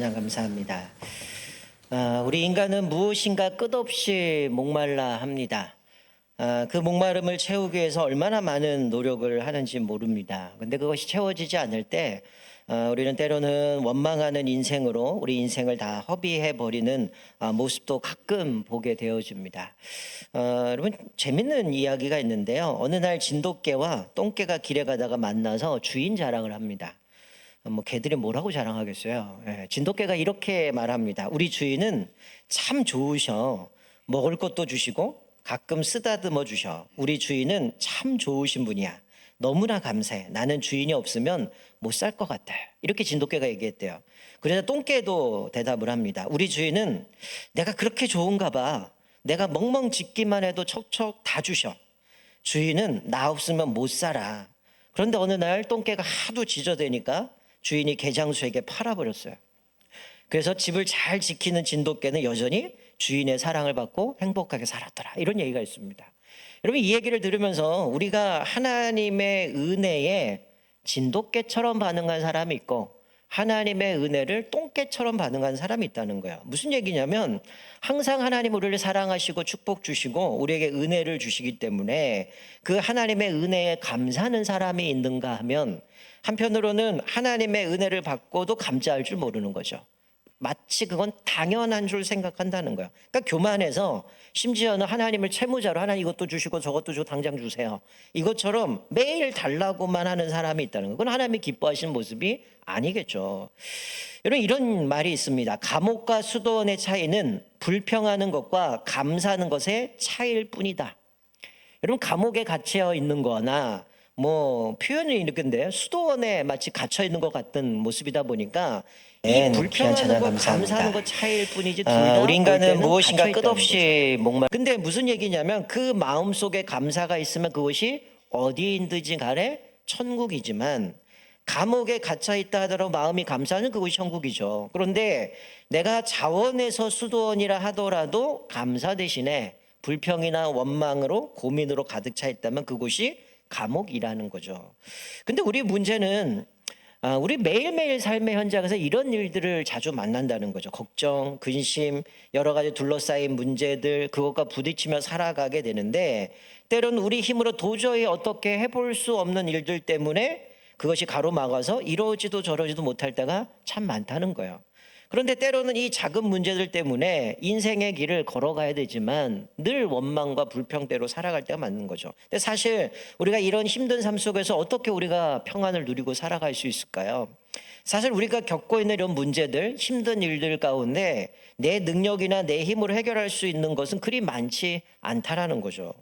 찬양 감사합니다. 우리 인간은 무엇인가 끝없이 목말라 합니다. 그 목마름을 채우기 위해서 얼마나 많은 노력을 하는지 모릅니다. 근데 그것이 채워지지 않을 때 우리는 때로는 원망하는 인생으로 우리 인생을 다 허비해버리는 모습도 가끔 보게 되어집니다. 여러분, 재밌는 이야기가 있는데요. 어느 날 진돗개와 똥개가 길에 가다가 만나서 주인 자랑을 합니다. 개들이 뭐라고 자랑하겠어요. 진돗개가 이렇게 말합니다. 우리 주인은 참 좋으셔. 먹을 것도 주시고 가끔 쓰다듬어 주셔. 우리 주인은 참 좋으신 분이야. 너무나 감사해. 나는 주인이 없으면 못 살 것 같아. 이렇게 진돗개가 얘기했대요. 그래서 똥개도 대답을 합니다. 우리 주인은 내가 그렇게 좋은가 봐. 내가 멍멍 짖기만 해도 척척 다 주셔. 주인은 나 없으면 못 살아. 그런데 어느 날 똥개가 하도 짖어대니까 주인이 개장수에게 팔아버렸어요. 그래서 집을 잘 지키는 진돗개는 여전히 주인의 사랑을 받고 행복하게 살았더라. 이런 얘기가 있습니다. 여러분, 이 얘기를 들으면서 우리가 하나님의 은혜에 진돗개처럼 반응한 사람이 있고 하나님의 은혜를 똥개처럼 반응한 사람이 있다는 거예요. 무슨 얘기냐면 항상 하나님 우리를 사랑하시고 축복 주시고 우리에게 은혜를 주시기 때문에 그 하나님의 은혜에 감사하는 사람이 있는가 하면 한편으로는 하나님의 은혜를 받고도 감사할 줄 모르는 거죠. 마치 그건 당연한 줄 생각한다는 거예요. 그러니까 교만해서 심지어는 하나님을 채무자로 하나님 이것도 주시고 저것도 주고 당장 주세요. 이것처럼 매일 달라고만 하는 사람이 있다는 거예요. 그건 하나님이 기뻐하시는 모습이 아니겠죠. 여러분, 이런 말이 있습니다. 감옥과 수도원의 차이는 불평하는 것과 감사하는 것의 차이일 뿐이다. 여러분, 감옥에 갇혀 있는 거나 표현이 이렇게인데 수도원에 마치 갇혀 있는 것 같은 모습이다 보니까 이 불평하는 것, 감사하는 것 차이일 뿐이지 둘 다 우리 인간은 무엇인가 끝없이 목말. 근데 무슨 얘기냐면 그 마음 속에 감사가 있으면 그것이 어디인든지 간에 천국이지만 감옥에 갇혀 있다 하더라도 마음이 감사하는 그것이 천국이죠. 그런데 내가 자원에서 수도원이라 하더라도 감사 대신에 불평이나 원망으로 고민으로 가득 차 있다면 그곳이 감옥이라는 거죠. 근데 우리 문제는 우리 매일매일 삶의 현장에서 이런 일들을 자주 만난다는 거죠. 걱정, 근심, 여러 가지 둘러싸인 문제들, 그것과 부딪히며 살아가게 되는데 때로는 우리 힘으로 도저히 어떻게 해볼 수 없는 일들 때문에 그것이 가로막아서 이러지도 저러지도 못할 때가 참 많다는 거예요. 그런데 때로는 이 작은 문제들 때문에 인생의 길을 걸어가야 되지만 늘 원망과 불평대로 살아갈 때가 맞는 거죠. 근데 사실 우리가 이런 힘든 삶 속에서 어떻게 우리가 평안을 누리고 살아갈 수 있을까요? 사실 우리가 겪고 있는 이런 문제들, 힘든 일들 가운데 내 능력이나 내 힘으로 해결할 수 있는 것은 그리 많지 않다라는 거죠.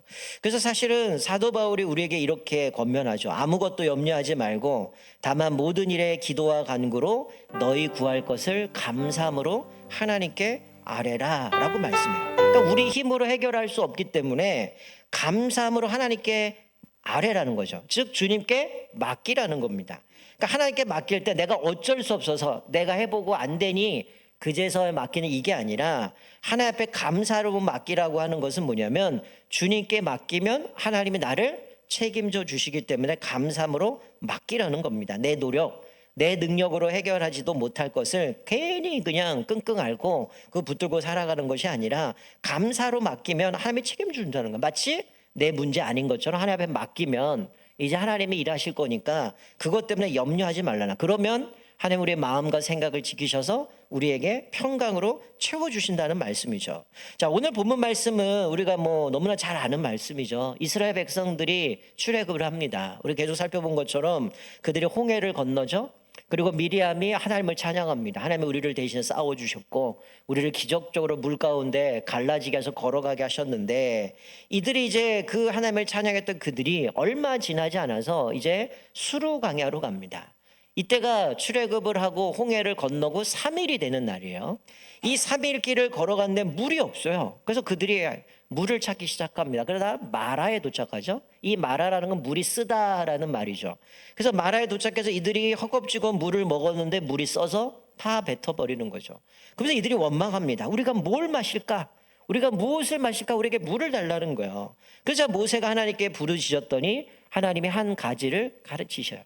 그래서 사실은 사도 바울이 우리에게 이렇게 권면하죠. 아무것도 염려하지 말고 다만 모든 일에 기도와 간구로 너희 구할 것을 감사함으로 하나님께 아뢰라 라고 말씀해요. 그러니까 우리 힘으로 해결할 수 없기 때문에 감사함으로 하나님께 아뢰라는 거죠. 즉 주님께 맡기라는 겁니다. 그러니까 하나님께 맡길 때 내가 어쩔 수 없어서 내가 해보고 안 되니 그제서야 맡기는 이게 아니라 하나님 앞에 감사로 맡기라고 하는 것은 뭐냐면 주님께 맡기면 하나님이 나를 책임져 주시기 때문에 감사함으로 맡기라는 겁니다. 내 노력, 내 능력으로 해결하지도 못할 것을 괜히 그냥 끙끙 앓고 그 붙들고 살아가는 것이 아니라 감사로 맡기면 하나님이 책임준다는 거예요. 마치 내 문제 아닌 것처럼 하나님 앞에 맡기면 이제 하나님이 일하실 거니까 그것 때문에 염려하지 말라나. 그러면 하나님 우리의 마음과 생각을 지키셔서 우리에게 평강으로 채워주신다는 말씀이죠. 자, 오늘 본문 말씀은 우리가 너무나 잘 아는 말씀이죠. 이스라엘 백성들이 출애굽을 합니다. 우리 계속 살펴본 것처럼 그들이 홍해를 건너죠. 그리고 미리암이 하나님을 찬양합니다. 하나님이 우리를 대신해 싸워주셨고 우리를 기적적으로 물 가운데 갈라지게 해서 걸어가게 하셨는데 이들이 이제 그 하나님을 찬양했던 그들이 얼마 지나지 않아서 이제 수르 광야로 갑니다. 이때가 출애굽을 하고 홍해를 건너고 3일이 되는 날이에요. 이 3일 길을 걸어갔는데 물이 없어요. 그래서 그들이 물을 찾기 시작합니다. 그러다 마라에 도착하죠. 이 마라라는 건 물이 쓰다라는 말이죠. 그래서 마라에 도착해서 이들이 허겁지겁 물을 먹었는데 물이 써서 다 뱉어버리는 거죠. 그래서 이들이 원망합니다. 우리가 뭘 마실까? 우리가 무엇을 마실까? 우리에게 물을 달라는 거예요. 그래서 모세가 하나님께 부르짖었더니 하나님이 한 가지를 가르치셔요.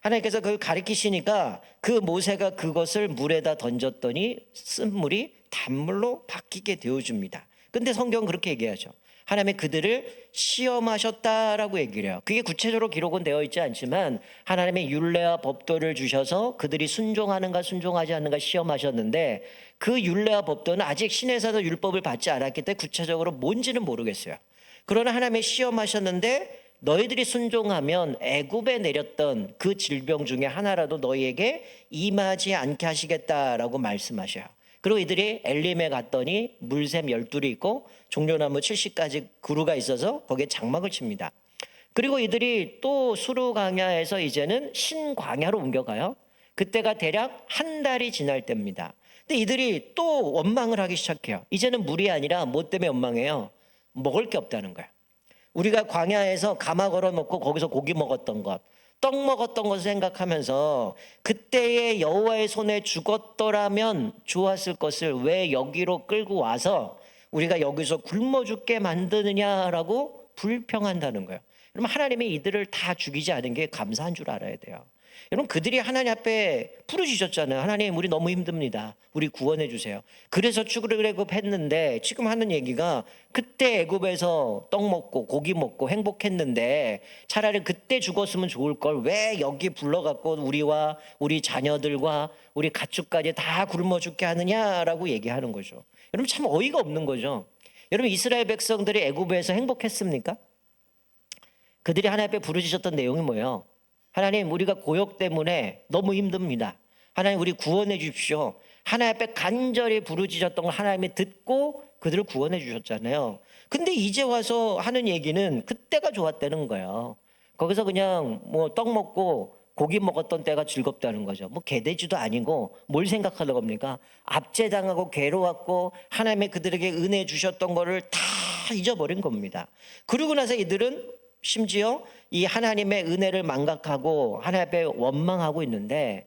하나님께서 그걸 가리키시니까 그 모세가 그것을 물에다 던졌더니 쓴물이 단물로 바뀌게 되어줍니다. 근데 성경은 그렇게 얘기하죠. 하나님이 그들을 시험하셨다라고 얘기를 해요. 그게 구체적으로 기록은 되어 있지 않지만 하나님의 율례와 법도를 주셔서 그들이 순종하는가 순종하지 않는가 시험하셨는데, 그 율례와 법도는 아직 신에서도 율법을 받지 않았기 때문에 구체적으로 뭔지는 모르겠어요. 그러나 하나님의 시험하셨는데 너희들이 순종하면 애굽에 내렸던 그 질병 중에 하나라도 너희에게 임하지 않게 하시겠다라고 말씀하셔요. 그리고 이들이 엘림에 갔더니 물샘 12이 있고 종려나무 70가지 그루가 있어서 거기에 장막을 칩니다. 그리고 이들이 또 수르 광야에서 이제는 신광야로 옮겨가요. 그때가 대략 한 달이 지날 때입니다. 근데 이들이 또 원망을 하기 시작해요. 이제는 물이 아니라 뭐 때문에 원망해요? 먹을 게 없다는 거예요. 우리가 광야에서 가마 걸어놓고 거기서 고기 먹었던 것, 떡 먹었던 것을 생각하면서 그때의 여호와의 손에 죽었더라면 좋았을 것을 왜 여기로 끌고 와서 우리가 여기서 굶어 죽게 만드느냐라고 불평한다는 거예요. 그럼 하나님이 이들을 다 죽이지 않은 게 감사한 줄 알아야 돼요. 여러분, 그들이 하나님 앞에 부르짖었잖아요. 하나님, 우리 너무 힘듭니다. 우리 구원해 주세요. 그래서 출애굽했는데 지금 하는 얘기가 그때 애굽에서 떡 먹고 고기 먹고 행복했는데 차라리 그때 죽었으면 좋을 걸 왜 여기 불러갖고 우리와 우리 자녀들과 우리 가축까지 다 굶어 죽게 하느냐라고 얘기하는 거죠. 여러분, 참 어이가 없는 거죠. 여러분, 이스라엘 백성들이 애굽에서 행복했습니까? 그들이 하나님 앞에 부르짖었던 내용이 뭐예요? 하나님, 우리가 고역 때문에 너무 힘듭니다. 하나님, 우리 구원해 주십시오. 하나님 앞에 간절히 부르짖었던 걸 하나님이 듣고 그들을 구원해 주셨잖아요. 근데 이제 와서 하는 얘기는 그때가 좋았다는 거예요. 거기서 그냥 뭐 떡 먹고 고기 먹었던 때가 즐겁다는 거죠. 뭐 개돼지도 아니고 뭘 생각하는 겁니까? 압제당하고 괴로웠고 하나님의 그들에게 은혜 주셨던 거를 다 잊어버린 겁니다. 그러고 나서 이들은 심지어 이 하나님의 은혜를 망각하고 하나님 앞에 원망하고 있는데,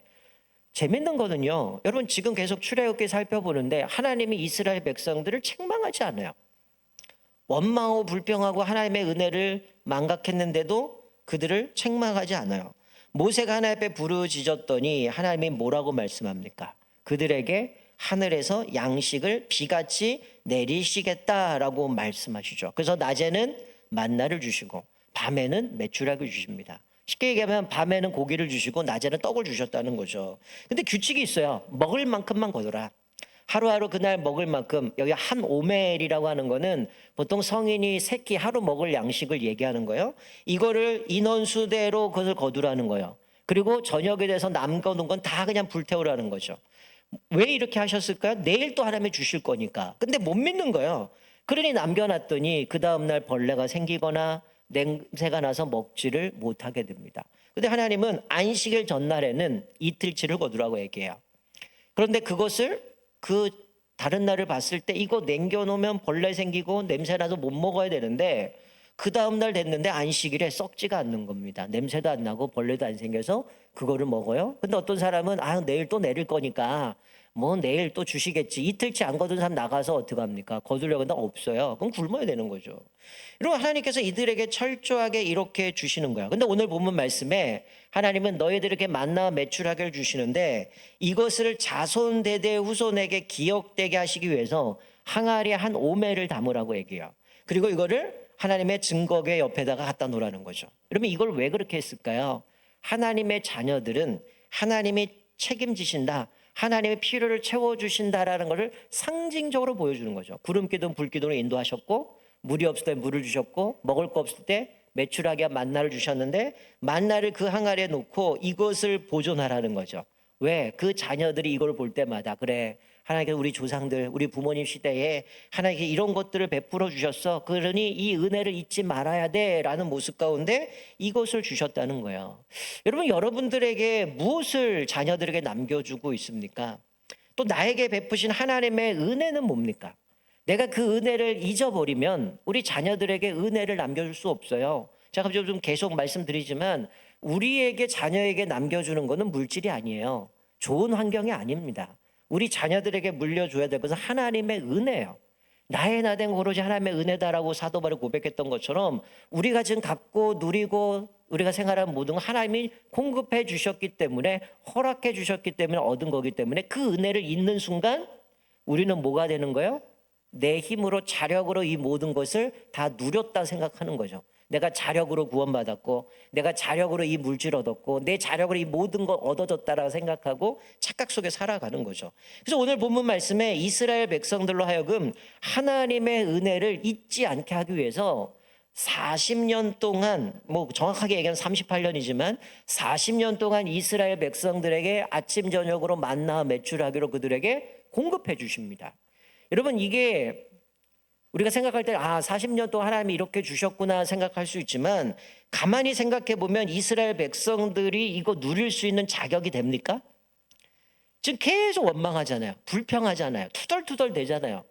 재밌는 거는요, 여러분 지금 계속 출애굽기 살펴보는데 하나님이 이스라엘 백성들을 책망하지 않아요. 원망하고 불평하고 하나님의 은혜를 망각했는데도 그들을 책망하지 않아요. 모세가 하나님 앞에 부르짖었더니 하나님이 뭐라고 말씀합니까? 그들에게 하늘에서 양식을 비같이 내리시겠다라고 말씀하시죠. 그래서 낮에는 만나를 주시고 밤에는 메추라기를 주십니다. 쉽게 얘기하면 밤에는 고기를 주시고 낮에는 떡을 주셨다는 거죠. 근데 규칙이 있어요. 먹을 만큼만 거둬라. 하루하루 그날 먹을 만큼. 여기 한 오멜이라고 하는 거는 보통 성인이 새끼 하루 먹을 양식을 얘기하는 거예요. 이거를 인원수대로 그것을 거두라는 거예요. 그리고 저녁에 대해서 남겨놓은 건 다 그냥 불태우라는 거죠. 왜 이렇게 하셨을까요? 내일 또 하나님이 주실 거니까. 근데 못 믿는 거예요. 그러니 남겨놨더니 그 다음날 벌레가 생기거나 냄새가 나서 먹지를 못하게 됩니다. 근데 하나님은 안식일 전날에는 이틀치를 거두라고 얘기해요. 그런데 그것을 그 다른 날을 봤을 때 이거 남겨놓으면 벌레 생기고 냄새 나서 못 먹어야 되는데 그 다음날 됐는데 안식일에 썩지가 않는 겁니다. 냄새도 안 나고 벌레도 안 생겨서 그거를 먹어요. 근데 어떤 사람은 내일 또 내릴 거니까 뭐 내일 또 주시겠지. 이틀치 안 거둔 사람 나가서 어떡합니까? 거두려고 하는데 없어요. 그럼 굶어야 되는 거죠. 여러분, 하나님께서 이들에게 철저하게 이렇게 주시는 거야. 근데 오늘 본문 말씀에 하나님은 너희들에게 만나와 메추라기를 주시는데 이것을 자손 대대 후손에게 기억되게 하시기 위해서 항아리에 한 오멜을 담으라고 얘기해요. 그리고 이거를 하나님의 증거궤 옆에다가 갖다 놓으라는 거죠. 여러분, 이걸 왜 그렇게 했을까요? 하나님의 자녀들은 하나님이 책임지신다, 하나님의 필요를 채워주신다라는 것을 상징적으로 보여주는 거죠. 구름기둥 불기둥으로 인도하셨고 물이 없을 때 물을 주셨고 먹을 거 없을 때 메추라기와 만나를 주셨는데 만나를 그 항아리에 놓고 이것을 보존하라는 거죠. 왜? 그 자녀들이 이걸 볼 때마다 그래, 하나님께서 우리 조상들, 우리 부모님 시대에 하나님께 이런 것들을 베풀어 주셨어. 그러니 이 은혜를 잊지 말아야 돼라는 모습 가운데 이것을 주셨다는 거예요. 여러분, 여러분들에게 무엇을 자녀들에게 남겨주고 있습니까? 또 나에게 베푸신 하나님의 은혜는 뭡니까? 내가 그 은혜를 잊어버리면 우리 자녀들에게 은혜를 남겨줄 수 없어요. 제가 좀 계속 말씀드리지만 우리에게 자녀에게 남겨주는 것은 물질이 아니에요. 좋은 환경이 아닙니다. 우리 자녀들에게 물려줘야 될 것은 하나님의 은혜예요. 나의 나된 오로지 하나님의 은혜다라고 사도 바울이 고백했던 것처럼 우리가 지금 갖고 누리고 우리가 생활하는 모든 건 하나님이 공급해 주셨기 때문에, 허락해 주셨기 때문에 얻은 거기 때문에 그 은혜를 잊는 순간 우리는 뭐가 되는 거예요? 내 힘으로 자력으로 이 모든 것을 다 누렸다 생각하는 거죠. 내가 자력으로 구원받았고, 내가 자력으로 이 물질 얻었고, 내 자력으로 이 모든 걸 얻어졌다라고 생각하고 착각 속에 살아가는 거죠. 그래서 오늘 본문 말씀에 이스라엘 백성들로 하여금 하나님의 은혜를 잊지 않게 하기 위해서 40년 동안, 뭐 정확하게 얘기하면 38년이지만 40년 동안 이스라엘 백성들에게 아침 저녁으로 만나 매출하기로 그들에게 공급해 주십니다. 여러분, 이게 우리가 생각할 때 40년 동안 하나님이 이렇게 주셨구나 생각할 수 있지만, 가만히 생각해 보면 이스라엘 백성들이 이거 누릴 수 있는 자격이 됩니까? 지금 계속 원망하잖아요. 불평하잖아요. 투덜투덜 대잖아요.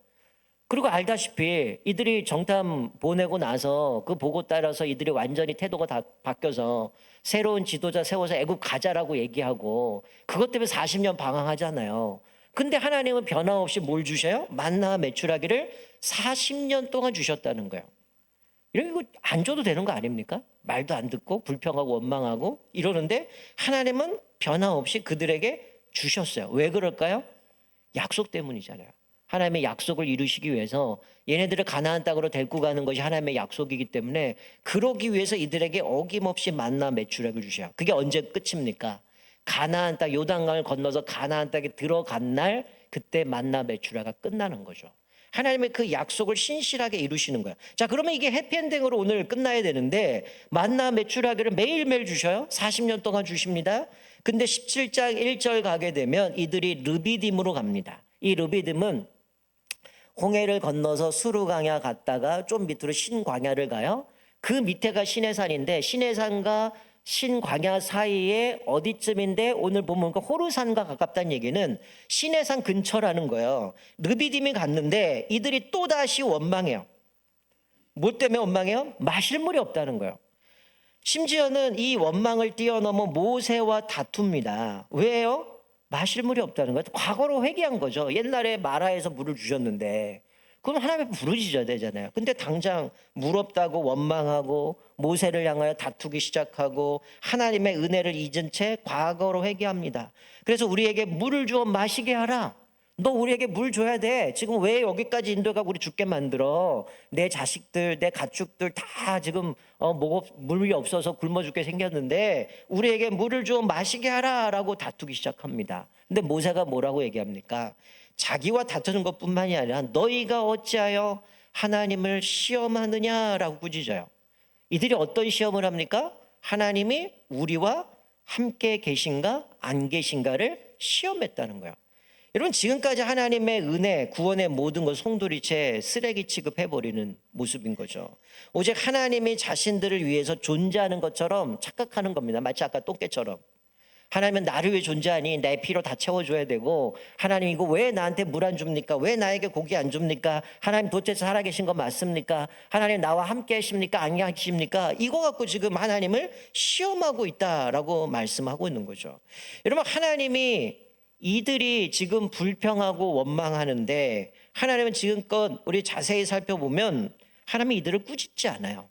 그리고 알다시피 이들이 정탐 보내고 나서 그 보고 따라서 이들이 완전히 태도가 다 바뀌어서 새로운 지도자 세워서 애굽 가자라고 얘기하고, 그것 때문에 40년 방황하잖아요. 근데 하나님은 변화 없이 뭘 주셔요? 만나 매출하기를 40년 동안 주셨다는 거예요. 이거 안 줘도 되는 거 아닙니까? 말도 안 듣고 불평하고 원망하고 이러는데 하나님은 변화 없이 그들에게 주셨어요. 왜 그럴까요? 약속 때문이잖아요. 하나님의 약속을 이루시기 위해서 얘네들을 가나안 땅으로 데리고 가는 것이 하나님의 약속이기 때문에, 그러기 위해서 이들에게 어김없이 만나 매출하기를 주셔요. 그게 언제 끝입니까? 가나안 땅, 요단강을 건너서 가나안 땅에 들어간 날, 그때 만나 매출하가 끝나는 거죠. 하나님의 그 약속을 신실하게 이루시는 거예요. 자, 그러면 이게 해피엔딩으로 오늘 끝나야 되는데, 만나 매출하기를 매일매일 주셔요. 40년 동안 주십니다. 근데 17장 1절 가게 되면 이들이 르비딤으로 갑니다. 이 르비딤은 홍해를 건너서 수르강야 갔다가 좀 밑으로 신광야를 가요. 그 밑에가 시내산인데, 시내산과 신광야 사이에 어디쯤인데, 오늘 보면 호르산과 가깝다는 얘기는 시내산 근처라는 거예요. 르비딤이 갔는데 이들이 또다시 원망해요. 뭐 때문에 원망해요? 마실 물이 없다는 거예요. 심지어는 이 원망을 뛰어넘어 모세와 다툽니다. 왜요? 마실 물이 없다는 거예요. 과거로 회개한 거죠. 옛날에 마라에서 물을 주셨는데 그럼 하나님 앞에 부르짖어야 되잖아요. 근데 당장 물 없다고 원망하고 모세를 향하여 다투기 시작하고 하나님의 은혜를 잊은 채 과거로 회개합니다. 그래서 우리에게 물을 주어 마시게 하라. 너 우리에게 물 줘야 돼. 지금 왜 여기까지 인도해가고 우리 죽게 만들어? 내 자식들, 내 가축들 다 지금 물이 없어서 굶어 죽게 생겼는데 우리에게 물을 주어 마시게 하라라고 다투기 시작합니다. 근데 모세가 뭐라고 얘기합니까? 자기와 다투는 것뿐만이 아니라 너희가 어찌하여 하나님을 시험하느냐라고 꾸짖어요. 이들이 어떤 시험을 합니까? 하나님이 우리와 함께 계신가 안 계신가를 시험했다는 거예요. 여러분, 지금까지 하나님의 은혜, 구원의 모든 것 송두리째 쓰레기 취급해버리는 모습인 거죠. 오직 하나님이 자신들을 위해서 존재하는 것처럼 착각하는 겁니다. 마치 아까 똥개처럼. 하나님은 나를 위해 존재하니 내 피로 다 채워줘야 되고, 하나님 이거 왜 나한테 물 안 줍니까? 왜 나에게 고기 안 줍니까? 하나님 도대체 살아계신 거 맞습니까? 하나님 나와 함께 하십니까? 안 하십니까? 이거 갖고 지금 하나님을 시험하고 있다라고 말씀하고 있는 거죠. 여러분, 하나님이 이들이 지금 불평하고 원망하는데, 하나님은 지금껏 우리 자세히 살펴보면 하나님이 이들을 꾸짖지 않아요.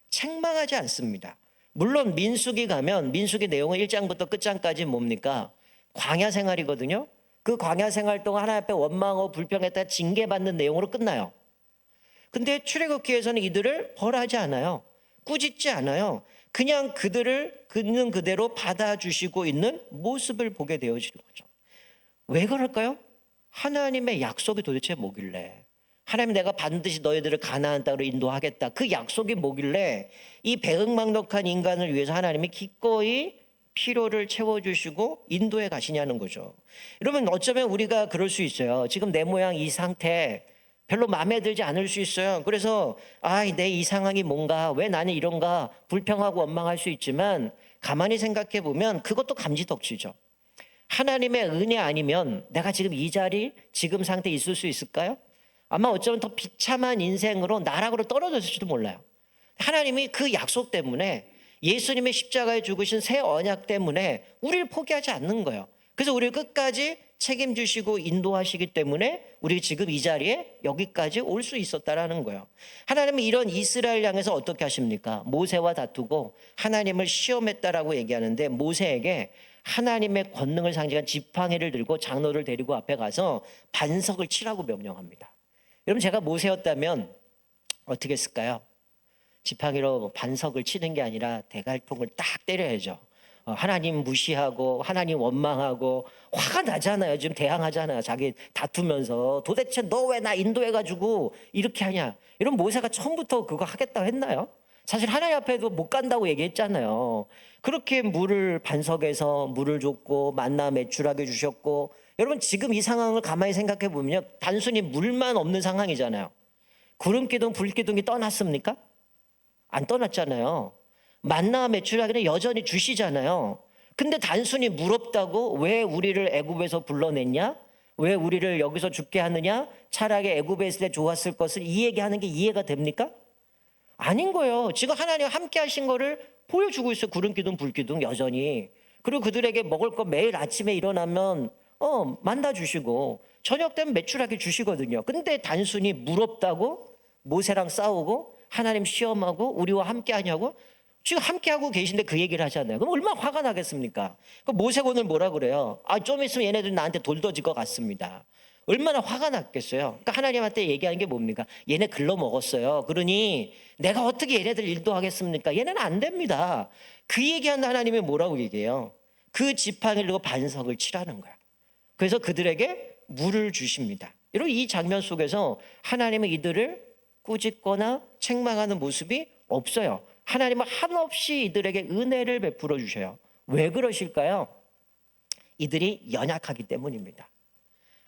책망하지 않습니다. 물론 민수기 가면 민수기 내용은 1장부터 끝장까지 뭡니까? 광야 생활이거든요. 그 광야 생활 동안 하나님 앞에 원망하고 불평했다 징계받는 내용으로 끝나요. 근데 출애굽기에서는 이들을 벌하지 않아요. 꾸짖지 않아요. 그냥 그들을 있는 그대로 받아주시고 있는 모습을 보게 되어지는 거죠. 왜 그럴까요? 하나님의 약속이 도대체 뭐길래, 하나님 내가 반드시 너희들을 가나안 땅으로 인도하겠다, 그 약속이 뭐길래 이 배은망덕한 인간을 위해서 하나님이 기꺼이 필요를 채워주시고 인도해 가시냐는 거죠. 여러분, 어쩌면 우리가 그럴 수 있어요. 지금 내 모양 이 상태 별로 마음에 들지 않을 수 있어요. 그래서 내 이 상황이 뭔가, 왜 나는 이런가 불평하고 원망할 수 있지만, 가만히 생각해 보면 그것도 감지덕지죠. 하나님의 은혜 아니면 내가 지금 이 자리, 지금 상태에 있을 수 있을까요? 아마 어쩌면 더 비참한 인생으로 나락으로 떨어졌을지도 몰라요. 하나님이 그 약속 때문에, 예수님의 십자가에 죽으신 새 언약 때문에 우리를 포기하지 않는 거예요. 그래서 우리를 끝까지 책임지시고 인도하시기 때문에 우리 지금 이 자리에 여기까지 올 수 있었다라는 거예요. 하나님은 이런 이스라엘 향해서 어떻게 하십니까? 모세와 다투고 하나님을 시험했다라고 얘기하는데, 모세에게 하나님의 권능을 상징한 지팡이를 들고 장로를 데리고 앞에 가서 반석을 치라고 명령합니다. 여러분, 제가 모세였다면 어떻게 했을까요? 지팡이로 반석을 치는 게 아니라 대갈통을 딱 때려야죠. 하나님 무시하고 하나님 원망하고 화가 나잖아요. 지금 대항하잖아요. 자기 다투면서 도대체 너 왜 나 인도해가지고 이렇게 하냐. 이런 모세가 처음부터 그거 하겠다고 했나요? 사실 하나님 앞에도 못 간다고 얘기했잖아요. 그렇게 물을 반석에서 물을 줬고 만나 매출하게 주셨고, 여러분 지금 이 상황을 가만히 생각해 보면요, 단순히 물만 없는 상황이잖아요. 구름기둥 불기둥이 떠났습니까? 안 떠났잖아요. 만나 매출하기는 여전히 주시잖아요. 근데 단순히 물 없다고 왜 우리를 애굽에서 불러냈냐? 왜 우리를 여기서 죽게 하느냐? 차라리 애굽에 있을 때 좋았을 것을 이 얘기하는 게 이해가 됩니까? 아닌 거예요. 지금 하나님 함께 하신 거를 보여주고 있어요. 구름기둥 불기둥 여전히. 그리고 그들에게 먹을 거 매일 아침에 일어나면 만나 주시고 저녁 되면 매출하게 주시거든요. 근데 단순히 물 없다고 모세랑 싸우고 하나님 시험하고 우리와 함께 하냐고? 지금 함께하고 계신데 그 얘기를 하잖아요. 그럼 얼마나 화가 나겠습니까? 모세가 오늘 뭐라 그래요? 좀 있으면 얘네들 나한테 돌 던질 것 같습니다. 얼마나 화가 났겠어요. 그러니까 하나님한테 얘기하는 게 뭡니까? 얘네 글러먹었어요. 그러니 내가 어떻게 얘네들 인도하겠습니까? 얘네는 안 됩니다. 그 얘기하는 하나님이 뭐라고 얘기해요? 그 지팡이를 들고 반석을 치라는 거야. 그래서 그들에게 물을 주십니다. 여러분, 이 장면 속에서 하나님은 이들을 꾸짖거나 책망하는 모습이 없어요. 하나님은 한없이 이들에게 은혜를 베풀어 주셔요. 왜 그러실까요? 이들이 연약하기 때문입니다.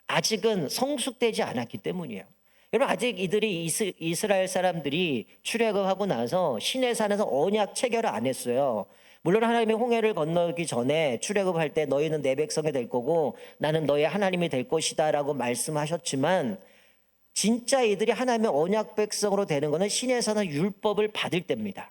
아직은 성숙되지 않았기 때문이에요. 여러분, 아직 이들이 이스라엘 사람들이 출애굽하고 나서 시내산에서 언약 체결을 안 했어요. 물론 하나님이 홍해를 건너기 전에 출애굽할 때 너희는 내 백성이 될 거고 나는 너의 하나님이 될 것이다 라고 말씀하셨지만, 진짜 이들이 하나님의 언약 백성으로 되는 것은 시내산의 율법을 받을 때입니다.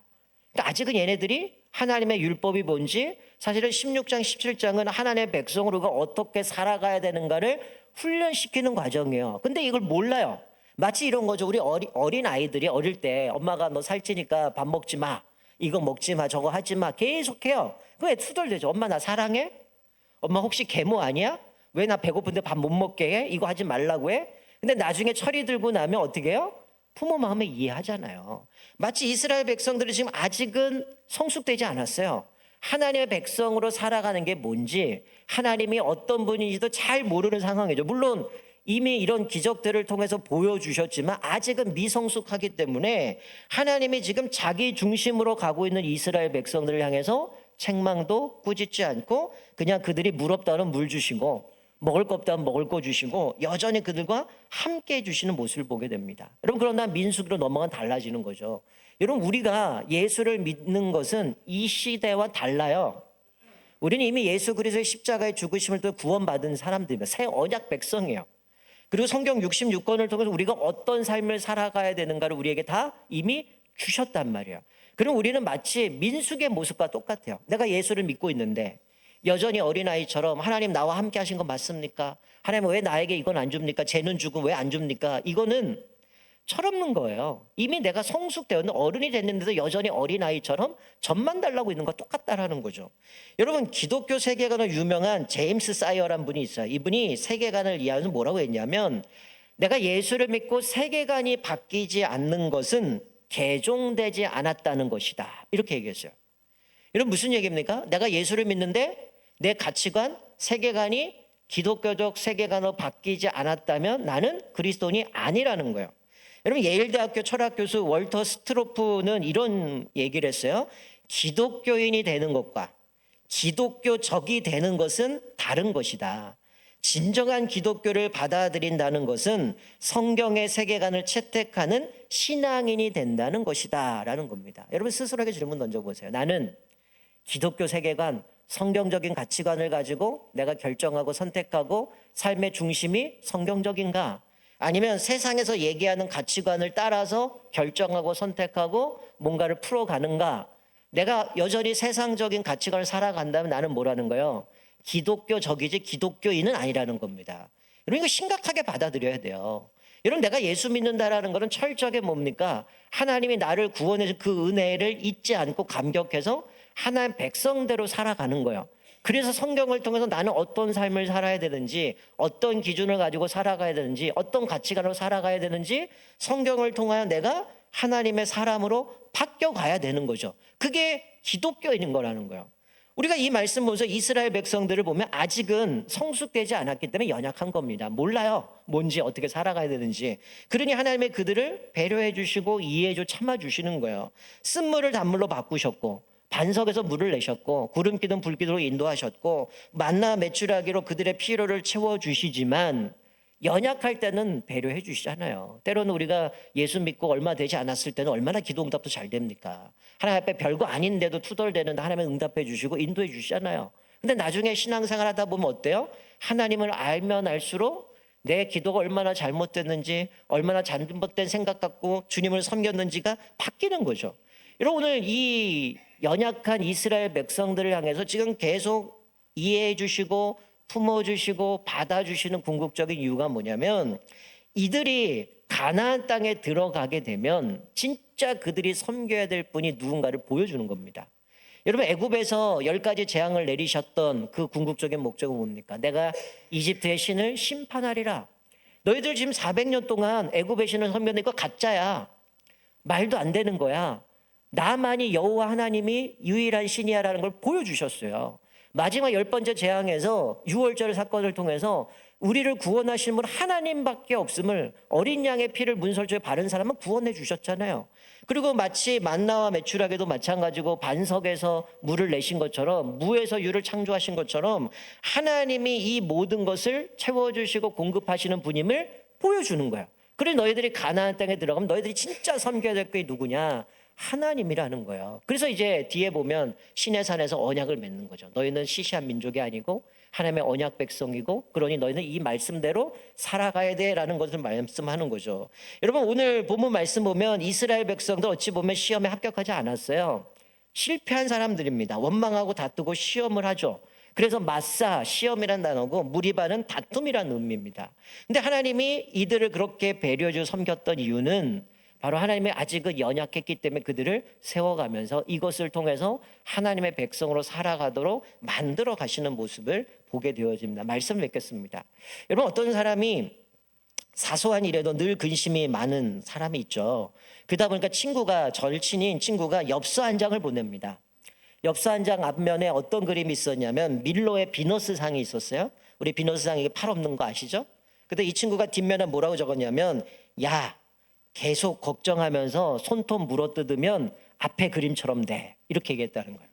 그러니까 아직은 얘네들이 하나님의 율법이 뭔지, 사실은 16장 17장은 하나님의 백성으로 어떻게 살아가야 되는가를 훈련시키는 과정이에요. 근데 이걸 몰라요. 마치 이런 거죠. 우리 어린 아이들이 어릴 때 엄마가 너 살찌니까 밥 먹지 마, 이거 먹지 마, 저거 하지 마 계속해요. 그럼 투덜대죠. 엄마 나 사랑해? 엄마 혹시 계모 아니야? 왜 나 배고픈데 밥 못 먹게 해? 이거 하지 말라고 해? 근데 나중에 철이 들고 나면 어떻게 해요? 부모 마음을 이해하잖아요. 마치 이스라엘 백성들이 지금 아직은 성숙되지 않았어요. 하나님의 백성으로 살아가는 게 뭔지, 하나님이 어떤 분인지도 잘 모르는 상황이죠. 물론 이미 이런 기적들을 통해서 보여주셨지만 아직은 미성숙하기 때문에 하나님이 지금 자기 중심으로 가고 있는 이스라엘 백성들을 향해서 책망도 꾸짖지 않고 그냥 그들이 물 없다면 물 주시고 먹을 거 없다면 먹을 거 주시고 여전히 그들과 함께 해주시는 모습을 보게 됩니다. 여러분, 그러나 민수기로 넘어가면 달라지는 거죠. 여러분, 우리가 예수를 믿는 것은 이 시대와 달라요. 우리는 이미 예수 그리스도의 십자가의 죽으심을 통해 구원받은 사람들입니다. 새 언약 백성이에요. 그리고 성경 66권을 통해서 우리가 어떤 삶을 살아가야 되는가를 우리에게 다 이미 주셨단 말이에요. 그럼 우리는 마치 민수기의 모습과 똑같아요. 내가 예수를 믿고 있는데 여전히 어린아이처럼 하나님 나와 함께 하신 거 맞습니까? 하나님 왜 나에게 이건 안 줍니까? 쟤는 주고 왜 안 줍니까? 이거는 철없는 거예요. 이미 내가 성숙되었는 어른이 됐는데도 여전히 어린아이처럼 젖만 달라고 있는 거 똑같다라는 거죠. 여러분, 기독교 세계관을 유명한 제임스 사이어라는 분이 있어요. 이분이 세계관을 이해하면서 뭐라고 했냐면, 내가 예수를 믿고 세계관이 바뀌지 않는 것은 개종되지 않았다는 것이다, 이렇게 얘기했어요. 여러분, 무슨 얘기입니까? 내가 예수를 믿는데 내 가치관, 세계관이 기독교적 세계관으로 바뀌지 않았다면 나는 그리스도인이 아니라는 거예요. 여러분, 예일대학교 철학교수 월터 스트로프는 이런 얘기를 했어요. 기독교인이 되는 것과 기독교적이 되는 것은 다른 것이다. 진정한 기독교를 받아들인다는 것은 성경의 세계관을 채택하는 신앙인이 된다는 것이다 라는 겁니다. 여러분, 스스로에게 질문 던져보세요. 나는 기독교 세계관, 성경적인 가치관을 가지고 내가 결정하고 선택하고 삶의 중심이 성경적인가? 아니면 세상에서 얘기하는 가치관을 따라서 결정하고 선택하고 뭔가를 풀어가는가? 내가 여전히 세상적인 가치관을 살아간다면 나는 뭐라는 거예요? 기독교적이지 기독교인은 아니라는 겁니다. 여러분 이거 심각하게 받아들여야 돼요. 여러분 내가 예수 믿는다라는 것은 철저하게 뭡니까? 하나님이 나를 구원해서 그 은혜를 잊지 않고 감격해서 하나님 백성대로 살아가는 거예요. 그래서 성경을 통해서 나는 어떤 삶을 살아야 되는지, 어떤 기준을 가지고 살아가야 되는지, 어떤 가치관으로 살아가야 되는지 성경을 통하여 내가 하나님의 사람으로 바뀌어가야 되는 거죠. 그게 기독교인인 거라는 거예요. 우리가 이 말씀 보면서 이스라엘 백성들을 보면 아직은 성숙되지 않았기 때문에 연약한 겁니다. 몰라요. 뭔지 어떻게 살아가야 되는지. 그러니 하나님의 그들을 배려해 주시고 이해해 주 참아 주시는 거예요. 쓴물을 단물로 바꾸셨고 반석에서 물을 내셨고 구름 기둥 불 기둥으로 인도하셨고 만나 메추라기로 그들의 필요를 채워 주시지만 연약할 때는 배려해 주시잖아요. 때로는 우리가 예수 믿고 얼마 되지 않았을 때는 얼마나 기도 응답도 잘 됩니까? 하나님 앞에 별거 아닌데도 투덜대는데 하나님은 응답해 주시고 인도해 주시잖아요. 근데 나중에 신앙생활 하다 보면 어때요? 하나님을 알면 알수록 내 기도가 얼마나 잘못됐는지, 얼마나 잘못된 생각 갖고 주님을 섬겼는지가 바뀌는 거죠. 여러분 오늘 이 연약한 이스라엘 백성들을 향해서 지금 계속 이해해 주시고 품어주시고 받아주시는 궁극적인 이유가 뭐냐면 이들이 가나안 땅에 들어가게 되면 진짜 그들이 섬겨야 될 분이 누군가를 보여주는 겁니다. 여러분 애굽에서 10가지 재앙을 내리셨던 그 궁극적인 목적은 뭡니까? 내가 이집트의 신을 심판하리라. 너희들 지금 400년 동안 애굽의 신을 섬겼는데 이거 가짜야. 말도 안 되는 거야. 나만이 여호와 하나님이 유일한 신이야라는 걸 보여주셨어요. 마지막 10번째 재앙에서 유월절 사건을 통해서 우리를 구원하시는 분 하나님밖에 없음을 어린 양의 피를 문설주에 바른 사람은 구원해 주셨잖아요. 그리고 마치 만나와 메추라기도 마찬가지고 반석에서 물을 내신 것처럼 무에서 유를 창조하신 것처럼 하나님이 이 모든 것을 채워주시고 공급하시는 분임을 보여주는 거예요. 그래서 너희들이 가나안 땅에 들어가면 너희들이 진짜 섬겨야 될 게 누구냐? 하나님이라는 거예요. 그래서 이제 뒤에 보면 신의 산에서 언약을 맺는 거죠. 너희는 시시한 민족이 아니고 하나님의 언약 백성이고 그러니 너희는 이 말씀대로 살아가야 돼라는 것을 말씀하는 거죠. 여러분 오늘 본문 말씀 보면 이스라엘 백성도 어찌 보면 시험에 합격하지 않았어요. 실패한 사람들입니다. 원망하고 다투고 시험을 하죠. 그래서 마사, 시험이란 단어고 무리바는 다툼이라는 의미입니다. 근데 하나님이 이들을 그렇게 배려해 섬겼던 이유는 바로 하나님이 아직은 연약했기 때문에 그들을 세워가면서 이것을 통해서 하나님의 백성으로 살아가도록 만들어 가시는 모습을 보게 되어집니다. 말씀을 맺겠습니다. 여러분 어떤 사람이 사소한 일에도 늘 근심이 많은 사람이 있죠. 그러다 보니까 절친인 친구가 엽서 한 장을 보냅니다. 엽서 한 장 앞면에 어떤 그림이 있었냐면 밀로의 비너스 상이 있었어요. 우리 비너스 상이 팔 없는 거 아시죠? 근데 이 친구가 뒷면에 뭐라고 적었냐면 야 계속 걱정하면서 손톱 물어뜯으면 앞에 그림처럼 돼. 이렇게 얘기했다는 거예요.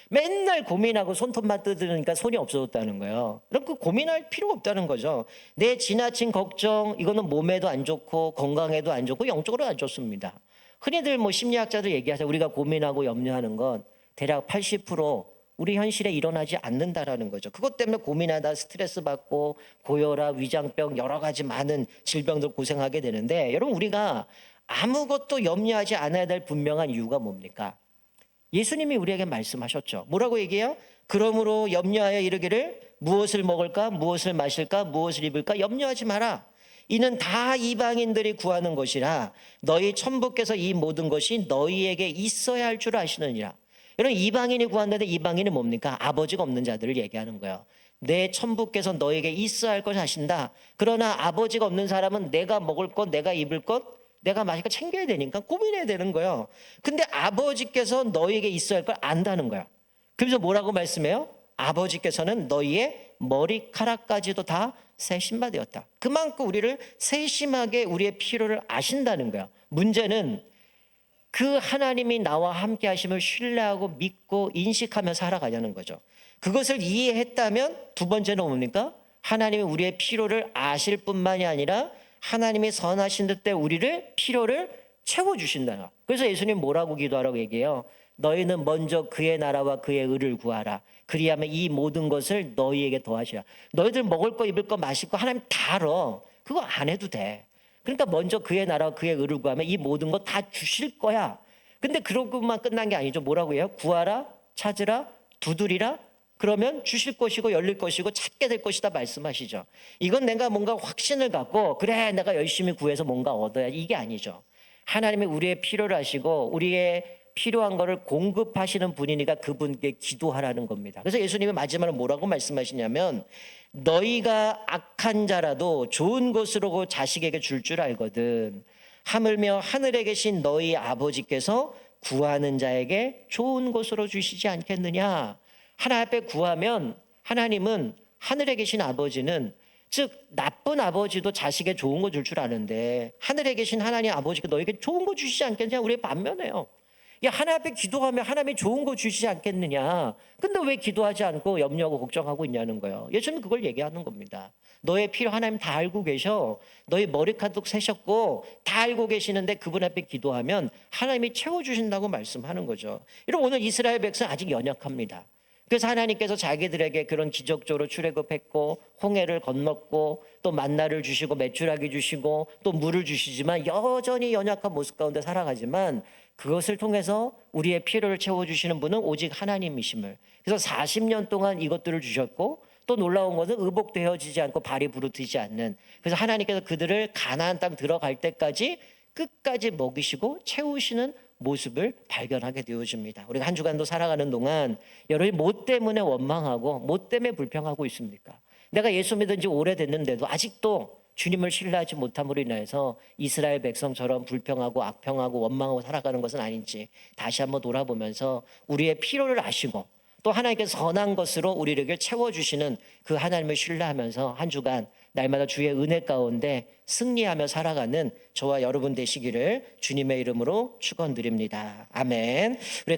맨날 고민하고 손톱만 뜯으니까 손이 없어졌다는 거예요. 그럼 그 고민할 필요가 없다는 거죠. 내 지나친 걱정, 이거는 몸에도 안 좋고 건강에도 안 좋고 영적으로 안 좋습니다. 흔히들 심리학자들 얘기하세요. 우리가 고민하고 염려하는 건 대략 80% 우리 현실에 일어나지 않는다라는 거죠. 그것 때문에 고민하다 스트레스 받고 고혈압, 위장병 여러 가지 많은 질병들 고생하게 되는데 여러분 우리가 아무것도 염려하지 않아야 될 분명한 이유가 뭡니까? 예수님이 우리에게 말씀하셨죠. 뭐라고 얘기해요? 그러므로 염려하여 이르기를 무엇을 먹을까? 무엇을 마실까? 무엇을 입을까? 염려하지 마라. 이는 다 이방인들이 구하는 것이라 너희 천부께서 이 모든 것이 너희에게 있어야 할 줄 아시느니라. 여러분 이방인이 구한다는데 이방인은 뭡니까? 아버지가 없는 자들을 얘기하는 거예요. 내 천부께서 너에게 있어야 할 것을 하신다. 그러나 아버지가 없는 사람은 내가 먹을 것, 내가 입을 것, 내가 마실 것 챙겨야 되니까 고민해야 되는 거예요. 근데 아버지께서 너에게 있어야 할 걸 안다는 거예요. 그래서 뭐라고 말씀해요? 아버지께서는 너희의 머리카락까지도 다 세신 바 되었다. 그만큼 우리를 세심하게 우리의 필요를 아신다는 거예요. 문제는 그 하나님이 나와 함께 하심을 신뢰하고 믿고 인식하며 살아가냐는 거죠. 그것을 이해했다면 두 번째는 뭡니까? 하나님이 우리의 필요를 아실 뿐만이 아니라 하나님이 선하신 듯 때 우리를 필요를 채워주신다. 그래서 예수님 뭐라고 기도하라고 얘기해요? 너희는 먼저 그의 나라와 그의 의를 구하라. 그리하면 이 모든 것을 너희에게 더하시라. 너희들 먹을 거 입을 거 마실 거 하나님 다 알아. 그거 안 해도 돼. 그러니까 먼저 그의 나라와 그의 의를 구하면 이 모든 거 다 주실 거야. 근데 그러고만 끝난 게 아니죠. 뭐라고 해요? 구하라, 찾으라, 두드리라, 그러면 주실 것이고 열릴 것이고 찾게 될 것이다 말씀하시죠. 이건 내가 뭔가 확신을 갖고 그래 내가 열심히 구해서 뭔가 얻어야 이게 아니죠. 하나님이 우리의 필요를 아시고 우리의 필요한 거를 공급하시는 분이니까 그분께 기도하라는 겁니다. 그래서 예수님이 마지막으로 뭐라고 말씀하시냐면 너희가 악한 자라도 좋은 것으로 자식에게 줄 줄 알거든. 하물며 하늘에 계신 너희 아버지께서 구하는 자에게 좋은 것으로 주시지 않겠느냐. 하나님 앞에 구하면 하나님은 하늘에 계신 아버지는 즉 나쁜 아버지도 자식에 좋은 거 줄 줄 아는데 하늘에 계신 하나님 아버지가 너에게 좋은 거 주시지 않겠느냐. 우리 반면에요. 야, 하나님 앞에 기도하면 하나님이 좋은 거 주시지 않겠느냐. 근데 왜 기도하지 않고 염려하고 걱정하고 있냐는 거예요. 예수님은 그걸 얘기하는 겁니다. 너의 필요 하나님 다 알고 계셔. 너희 머리카락 세셨고 다 알고 계시는데 그분 앞에 기도하면 하나님이 채워주신다고 말씀하는 거죠. 여러분 오늘 이스라엘 백성 아직 연약합니다. 그래서 하나님께서 자기들에게 그런 기적적으로 출애굽했고 홍해를 건넜고 또 만나를 주시고 메추라기 주시고 또 물을 주시지만 여전히 연약한 모습 가운데 살아가지만 그것을 통해서 우리의 필요를 채워주시는 분은 오직 하나님이심을. 그래서 40년 동안 이것들을 주셨고 또 놀라운 것은 의복되어지지 않고 발이 부르트지 않는. 그래서 하나님께서 그들을 가나안 땅 들어갈 때까지 끝까지 먹이시고 채우시는 모습을 발견하게 되어집니다. 우리가 한 주간도 살아가는 동안 여러분이 뭐 때문에 원망하고 뭐 때문에 불평하고 있습니까? 내가 예수 믿은 지 오래됐는데도 아직도 주님을 신뢰하지 못함으로 인해서 이스라엘 백성처럼 불평하고 악평하고 원망하고 살아가는 것은 아닌지 다시 한번 돌아보면서 우리의 필요를 아시고 또 하나님께서 선한 것으로 우리에게 채워주시는 그 하나님을 신뢰하면서 한 주간 날마다 주의 은혜 가운데 승리하며 살아가는 저와 여러분 되시기를 주님의 이름으로 축원드립니다. 아멘. 우리